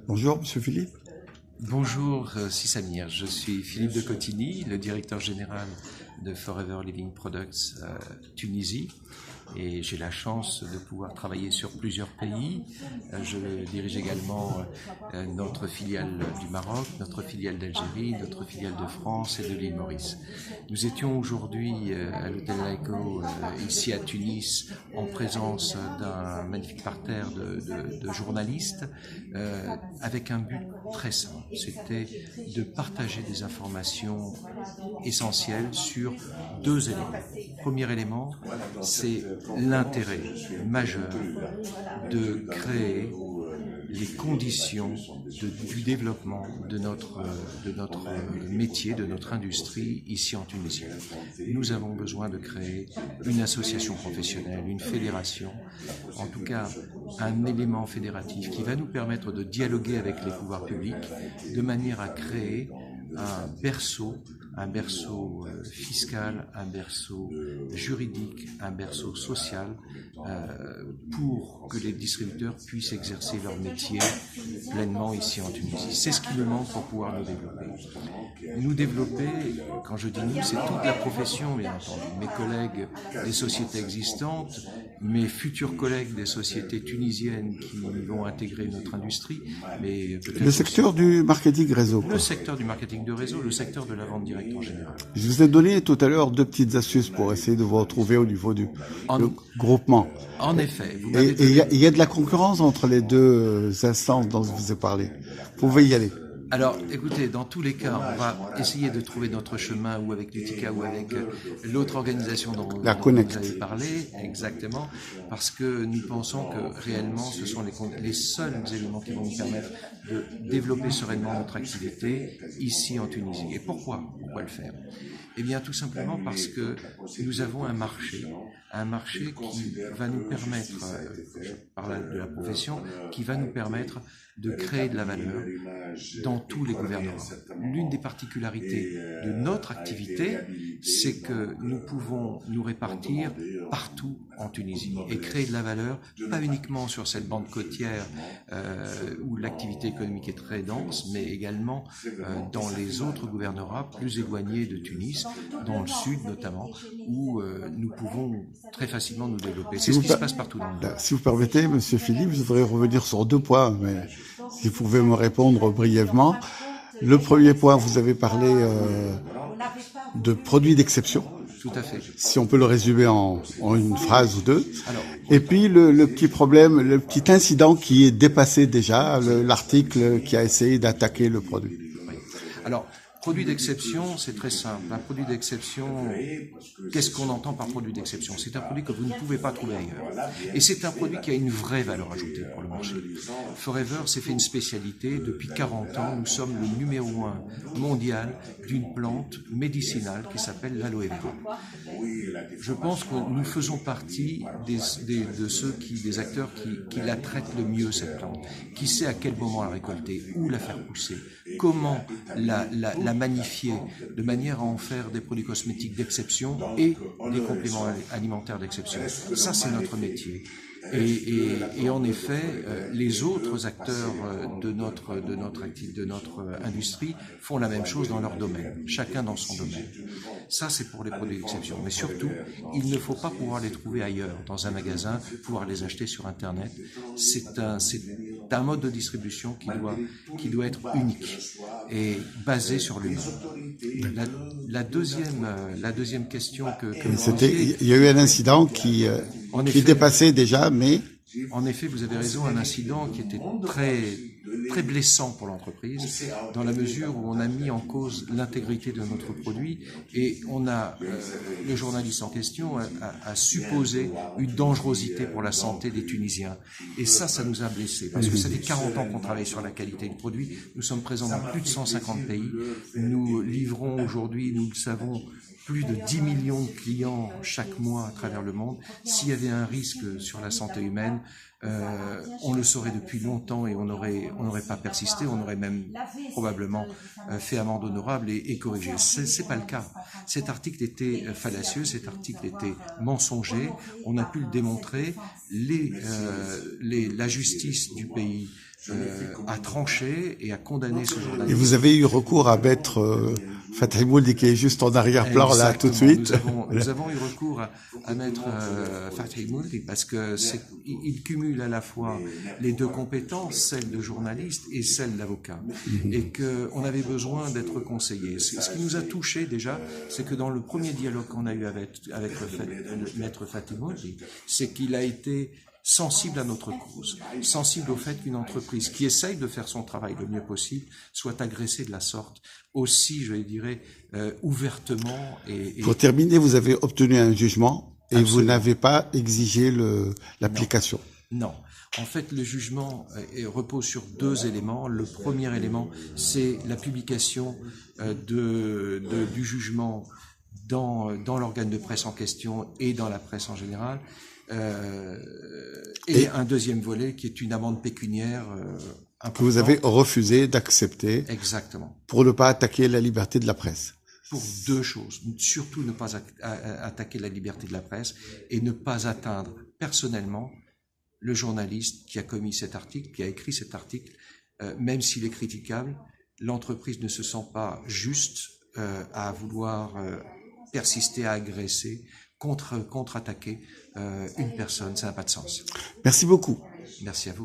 Bonjour, Monsieur Philippe. Bonjour Sissamir, je suis Philippe de Cotigny, le directeur général de Forever Living Products Tunisie, et j'ai la chance de pouvoir travailler sur plusieurs pays. Je dirige également notre filiale du Maroc, notre filiale d'Algérie, notre filiale de France et de l'île Maurice. Nous étions aujourd'hui à l'hôtel Laïco ici à Tunis en présence d'un magnifique parterre de journalistes avec un but très simple, c'était de partager des informations essentielles sur deux éléments. Premier élément, c'est l'intérêt majeur de créer les conditions du développement de notre métier, de notre industrie ici en Tunisie. Nous avons besoin de créer une association professionnelle, une fédération, en tout cas un élément fédératif qui va nous permettre de dialoguer avec les pouvoirs publics de manière à créer un berceau fiscal, un berceau juridique, un berceau social pour que les distributeurs puissent exercer leur métier pleinement ici en Tunisie. C'est ce qui nous manque pour pouvoir nous développer. Nous développer, quand je dis nous, c'est toute la profession, bien entendu. Mes collègues des sociétés existantes, mes futurs collègues des sociétés tunisiennes qui vont intégrer notre industrie, mais le secteur du marketing réseau. Le secteur du marketing de réseau, le secteur de la vente directe en général. Je vous ai donné tout à l'heure 2 petites astuces pour essayer de vous retrouver au niveau du groupement. En effet. Et il y a de la concurrence entre les deux instances dont je vous ai parlé. Vous pouvez y aller. Alors, écoutez, dans tous les cas, on va essayer de trouver notre chemin ou avec l'UTICA ou avec l'autre organisation dont vous avez parlé, exactement, parce que nous pensons que réellement, ce sont les seuls éléments qui vont nous permettre de développer sereinement notre activité ici en Tunisie. Et pourquoi le faire? Eh bien, tout simplement parce que nous avons un marché qui va nous permettre, je parle de la profession, qui va nous permettre de créer de la valeur dans tous les gouvernements. L'une des particularités de notre activité, c'est que nous pouvons nous répartir partout en Tunisie et créer de la valeur, pas uniquement sur cette bande côtière où l'activité économique est très dense, mais également dans les autres gouvernorats plus éloignés de Tunis, dans le sud notamment, où nous pouvons très facilement nous développer. C'est ce qui se passe partout dans le monde. Si vous permettez, Monsieur Philippe, je voudrais revenir sur 2 points, mais si vous pouvez me répondre brièvement. Le premier point, vous avez parlé de produits d'exception. Tout à fait. Si on peut le résumer en une phrase ou 2. Alors, et puis le petit problème, le petit incident qui est dépassé déjà, l'article qui a essayé d'attaquer le produit. Oui. Alors, produit d'exception, c'est très simple. Un produit d'exception, qu'est-ce qu'on entend par produit d'exception? C'est un produit que vous ne pouvez pas trouver ailleurs. Et c'est un produit qui a une vraie valeur ajoutée pour le marché. Forever s'est fait une spécialité. Depuis 40 ans, nous sommes le numéro 1 mondial d'une plante médicinale qui s'appelle l'aloe vera. Je pense que nous faisons partie des acteurs qui la traitent le mieux, cette plante, qui sait à quel moment la récolter, où la faire pousser, comment la magnifier de manière à en faire des produits cosmétiques d'exception et des compléments alimentaires d'exception. Ça, c'est notre métier. Et en effet, les autres acteurs de notre industrie font la même chose dans leur domaine, chacun dans son domaine. Ça, c'est pour les produits d'exception. Mais surtout, il ne faut pas pouvoir les trouver ailleurs, dans un magasin, pouvoir les acheter sur Internet. C'est un mode de distribution qui doit être unique et basé sur l'humain. La deuxième question que vous posiez, il y a eu un incident qui dépassait déjà, mais... En effet, vous avez raison, un incident qui était très blessant pour l'entreprise, dans la mesure où on a mis en cause l'intégrité de notre produit et on a, le journaliste en question a supposé une dangerosité pour la santé des Tunisiens. Et ça nous a blessés, parce que ça fait 40 ans qu'on travaille sur la qualité du produit. Nous sommes présents dans plus de 150 pays. Nous livrons aujourd'hui, nous le savons, plus de 10 millions de clients chaque mois à travers le monde. S'il y avait un risque sur la santé humaine, on le saurait depuis longtemps et on n'aurait pas persisté, on aurait même probablement fait amende honorable et corrigé. C'est pas le cas. Cet article était fallacieux, cet article était mensonger. On a pu le démontrer. La justice du pays a tranché et a condamné ce Et journaliste. vous avez eu recours à Maître Fatih Mouldi qui est juste en arrière-plan là tout de suite. Nous avons eu recours à Maître Fatih Mouldi parce que il cumule à la fois les deux compétences, celle de journaliste et celle d'avocat, et que on avait besoin d'être conseillé. Ce qui nous a touché déjà, c'est que dans le premier dialogue qu'on a eu avec le Maître Fatih Mouldi, c'est qu'il a été sensible à notre cause, sensible au fait qu'une entreprise qui essaye de faire son travail le mieux possible soit agressée de la sorte, aussi, je dirais, ouvertement. Pour terminer, vous avez obtenu un jugement et Absolument. vous n'avez pas exigé l'application. Non. En fait, le jugement repose sur deux éléments. Le premier élément, c'est la publication du jugement dans l'organe de presse en question et dans la presse en général. Et un deuxième volet qui est une amende pécuniaire importante. Que vous avez refusé d'accepter. Exactement. Pour ne pas attaquer la liberté de la presse. Pour deux choses. Surtout ne pas attaquer la liberté de la presse et ne pas atteindre personnellement le journaliste qui a commis cet article, qui a écrit cet article, même s'il est critiquable. L'entreprise ne se sent pas juste à vouloir persister, à agresser, contre-attaquer une personne. Ça n'a pas de sens. Merci beaucoup. Merci à vous.